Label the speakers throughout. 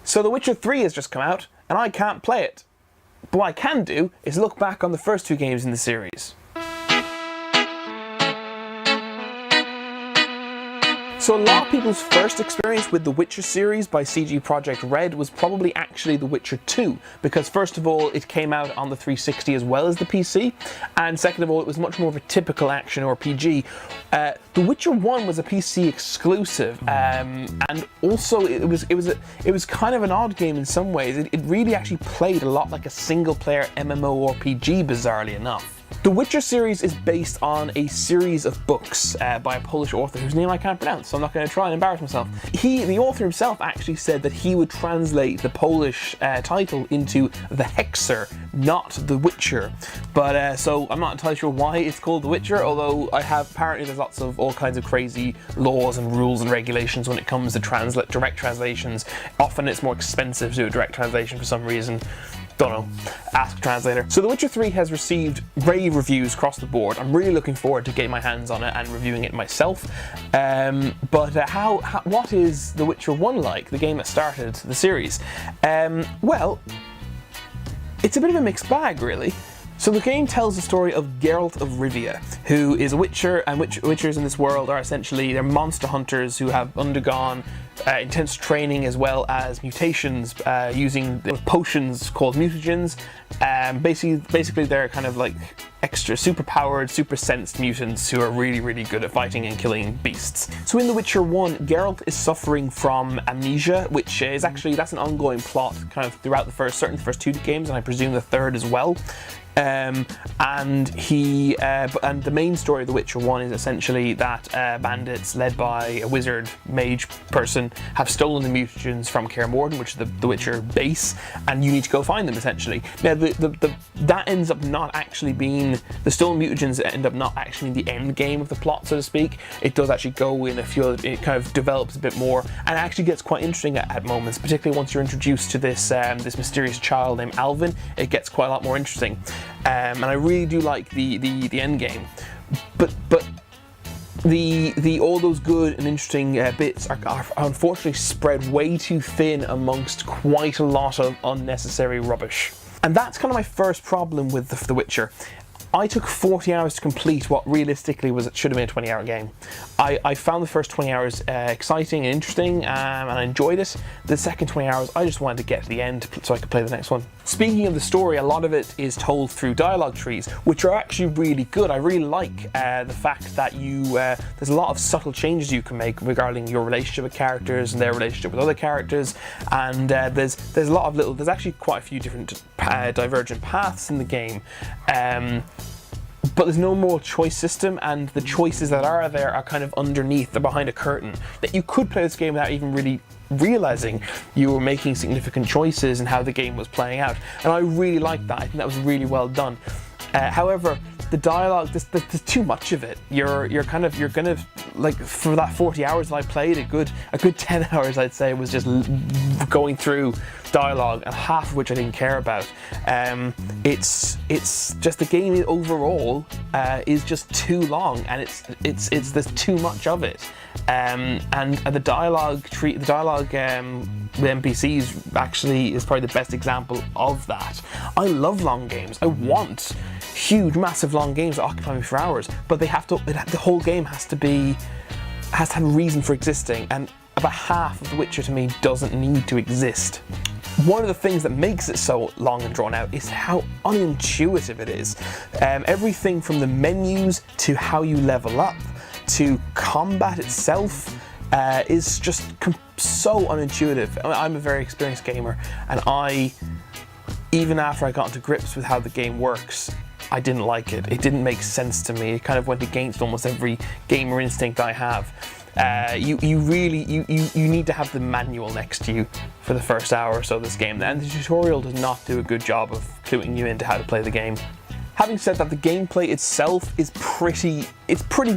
Speaker 1: So The Witcher 3 has just come out, and I can't play it. But what I can do is look back on the first 2 games in the series. So a lot of people's first experience with the Witcher series by CG Projekt Red was probably actually The Witcher 2, because first of all it came out on the 360 as well as the PC, and second of all it was much more of a typical action RPG. The Witcher 1 was a PC exclusive, and also it was kind of an odd game in some ways. It really actually played a lot like a single player MMORPG, bizarrely enough. The Witcher series is based on a series of books by a Polish author whose name I can't pronounce, so I'm not going to try and embarrass myself. The author himself actually said that he would translate the Polish title into The Hexer, not The Witcher. But so I'm not entirely sure why it's called The Witcher, although apparently there's lots of all kinds of crazy laws and rules and regulations when it comes to direct translations. Often it's more expensive to do a direct translation for some reason. Don't know. Ask a translator. So The Witcher 3 has received rave reviews across the board. I'm really looking forward to getting my hands on it and reviewing it myself. What is The Witcher 1 like, the game that started the series? Well, it's a bit of a mixed bag, really. So the game tells the story of Geralt of Rivia, who is a witcher, and witchers in this world are essentially, they're monster hunters who have undergone intense training as well as mutations using potions called mutagens. Basically they're kind of like extra super powered, super sensed mutants who are really, really good at fighting and killing beasts. So in The Witcher 1, Geralt is suffering from amnesia, which is actually, that's an ongoing plot kind of throughout the first 2 games, and I presume the third as well. And the main story of The Witcher 1 is essentially that bandits led by a wizard mage person have stolen the mutagens from Kaer Morhen, which is the Witcher base, and you need to go find them essentially. Now that ends up not actually being, the stolen mutagens end up not actually in the end game of the plot, so to speak. It does actually go in a few other, it kind of develops a bit more, and it actually gets quite interesting at moments, particularly once you're introduced to this mysterious child named Alvin. It gets quite a lot more interesting. And I really do like the end game, but all those good and interesting bits are unfortunately spread way too thin amongst quite a lot of unnecessary rubbish. And that's kind of my first problem with The Witcher. I took 40 hours to complete what realistically should have been a 20-hour game. I found the first 20 hours exciting and interesting, and I enjoyed it. The second 20 hours, I just wanted to get to the end so I could play the next one. Speaking of the story, a lot of it is told through dialogue trees, which are actually really good. I really like the fact that there's a lot of subtle changes you can make regarding your relationship with characters and their relationship with other characters, and there's a lot of there's actually quite a few different divergent paths in the game. But there's no more choice system, and the choices that are there are kind of underneath, they're behind a curtain. That you could play this game without even really realizing you were making significant choices and how the game was playing out. And I really liked that. I think that was really well done. However, the dialogue, there's too much of it. You're gonna, like, for that 40 hours that I played, a good 10 hours I'd say was just going through dialogue, and half of which I didn't care about. It's just, the game overall is just too long, and there's too much of it. And the dialogue with NPCs actually is probably the best example of that. I love long games. I want huge, massive long games that occupy me for hours, but the whole game has to have a reason for existing, and about half of The Witcher to me doesn't need to exist. One of the things that makes it so long and drawn out is how unintuitive it is. Everything from the menus to how you level up to combat itself is just so unintuitive. I mean, I'm a very experienced gamer, and even after I got into grips with how the game works, I didn't like it. It didn't make sense to me. It kind of went against almost every gamer instinct I have. You need to have the manual next to you for the first hour or so of this game, and the tutorial does not do a good job of cluing you into how to play the game. Having said that, the gameplay itself is pretty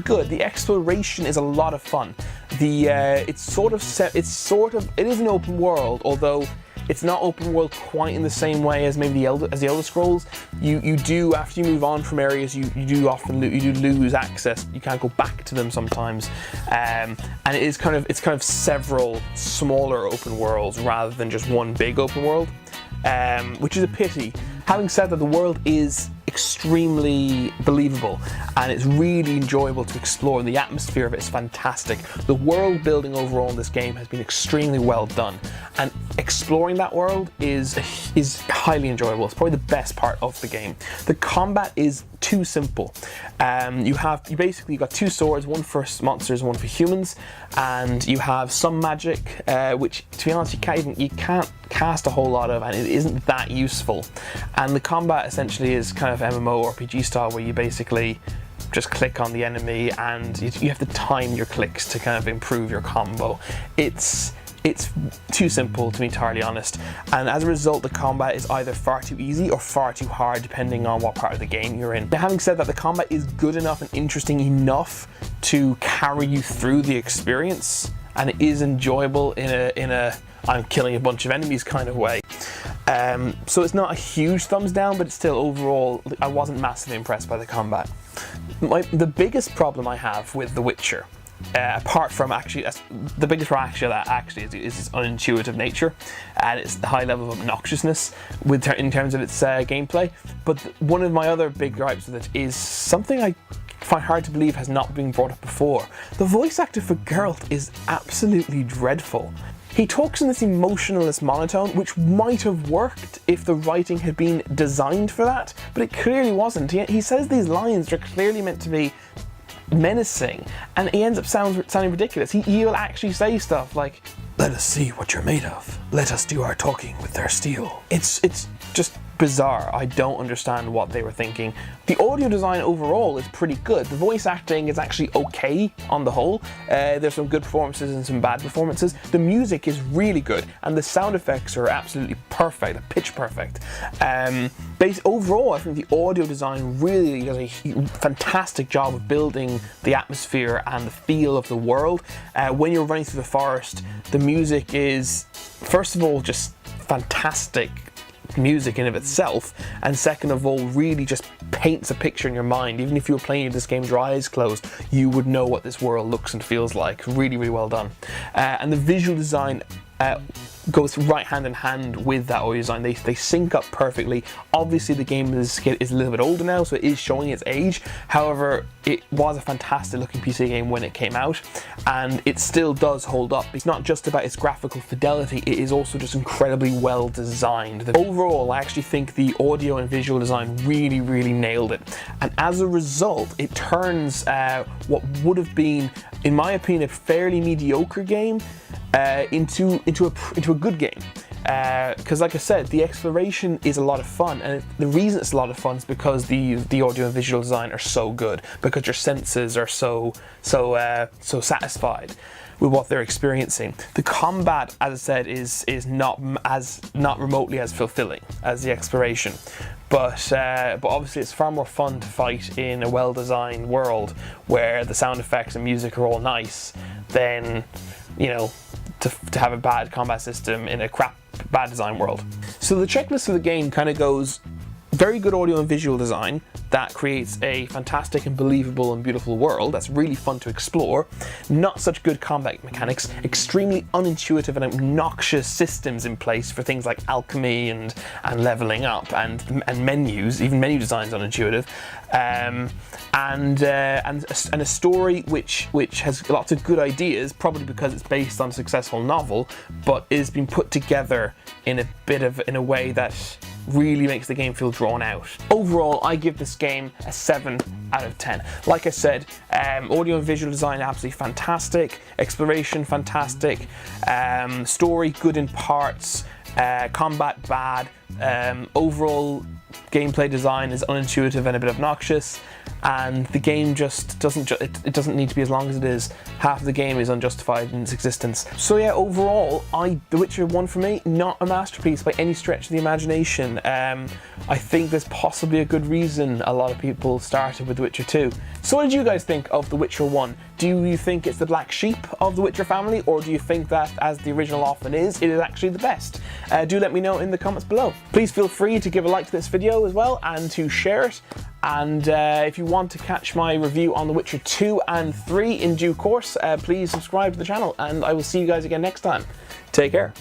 Speaker 1: good. The exploration is a lot of fun. It is an open world, although It's not open world quite in the same way as maybe the Elder Scrolls. You do, after you move on from areas, you do often lose access. You can't go back to them sometimes, and it's kind of several smaller open worlds rather than just one big open world, which is a pity. Having said that, the world is extremely believable and it's really enjoyable to explore, and the atmosphere of it is fantastic. The world building overall in this game has been extremely well done, and exploring that world is highly enjoyable. It's probably the best part of the game. The combat is too simple. You basically got two swords, one for monsters, one for humans, and you have some magic, which, to be honest, you can't cast a whole lot of, and it isn't that useful. And the combat essentially is kind of MMORPG style, where you basically just click on the enemy and you have to time your clicks to kind of improve your combo. It's too simple, to be entirely honest, and as a result the combat is either far too easy or far too hard, depending on what part of the game you're in. Now, having said that, the combat is good enough and interesting enough to carry you through the experience, and it is enjoyable in a I'm killing a bunch of enemies kind of way. So it's not a huge thumbs down, but it's still, overall, I wasn't massively impressed by the combat. The biggest problem I have with The Witcher, apart from the biggest problem is its unintuitive nature and its high level of obnoxiousness in terms of its gameplay. But one of my other big gripes with it is something I find hard to believe has not been brought up before. The voice actor for Geralt is absolutely dreadful. He talks in this emotionless monotone, which might have worked if the writing had been designed for that, but it clearly wasn't. He says these lines that are clearly meant to be menacing, and he ends up sounding ridiculous. He'll actually say stuff like, "Let us see what you're made of. Let us do our talking with their steel." It's just bizarre. I don't understand what they were thinking. The audio design overall is pretty good. The voice acting is actually okay on the whole. There's some good performances and some bad performances. The music is really good, and the sound effects are absolutely perfect, pitch perfect. Overall, I think the audio design really does a fantastic job of building the atmosphere and the feel of the world. When you're running through the forest, the music is, first of all, just fantastic music in of itself, and second of all, really just paints a picture in your mind. Even if you were playing this game with your eyes closed, you would know what this world looks and feels like. Really, really well done. And the visual design goes right hand in hand with that audio design. They sync up perfectly. Obviously the game is a little bit older now, so it is showing its age. However, it was a fantastic looking PC game when it came out, and it still does hold up. It's not just about its graphical fidelity, it is also just incredibly well designed. Overall, I actually think the audio and visual design really, really nailed it, and as a result, it turns what would have been, in my opinion, a fairly mediocre game into a good game. Because like I said, the exploration is a lot of fun, and the reason it's a lot of fun is because the audio and visual design are so good, because your senses are so satisfied with what they're experiencing. The combat, as I said, is not remotely as fulfilling as the exploration, but obviously it's far more fun to fight in a well-designed world where the sound effects and music are all nice than, you know, to have a bad combat system in a bad design world. So the checklist of the game kind of goes: very good audio and visual design that creates a fantastic and believable and beautiful world that's really fun to explore. Not such good combat mechanics, extremely unintuitive and obnoxious systems in place for things like alchemy and leveling up and menus. Even menu design's unintuitive, and a story which has lots of good ideas, probably because it's based on a successful novel, but is being put together in a way that really makes the game feel drawn out. Overall, I give this game a 7 out of 10. Like I said, audio and visual design absolutely fantastic, exploration fantastic, story good in parts, combat bad, overall gameplay design is unintuitive and a bit obnoxious, and the game just it doesn't need to be as long as it is. Half of the game is unjustified in its existence. So yeah, overall, The Witcher 1 for me, not a masterpiece by any stretch of the imagination. I think there's possibly a good reason a lot of people started with The Witcher 2. So what did you guys think of The Witcher 1? Do you think it's the black sheep of the Witcher family, or do you think that, as the original often is, it is actually the best? Do let me know in the comments below. Please feel free to give a like to this video as well, and to share it. And if you want to catch my review on The Witcher 2 and 3 in due course, please subscribe to the channel, and I will see you guys again next time. Take care.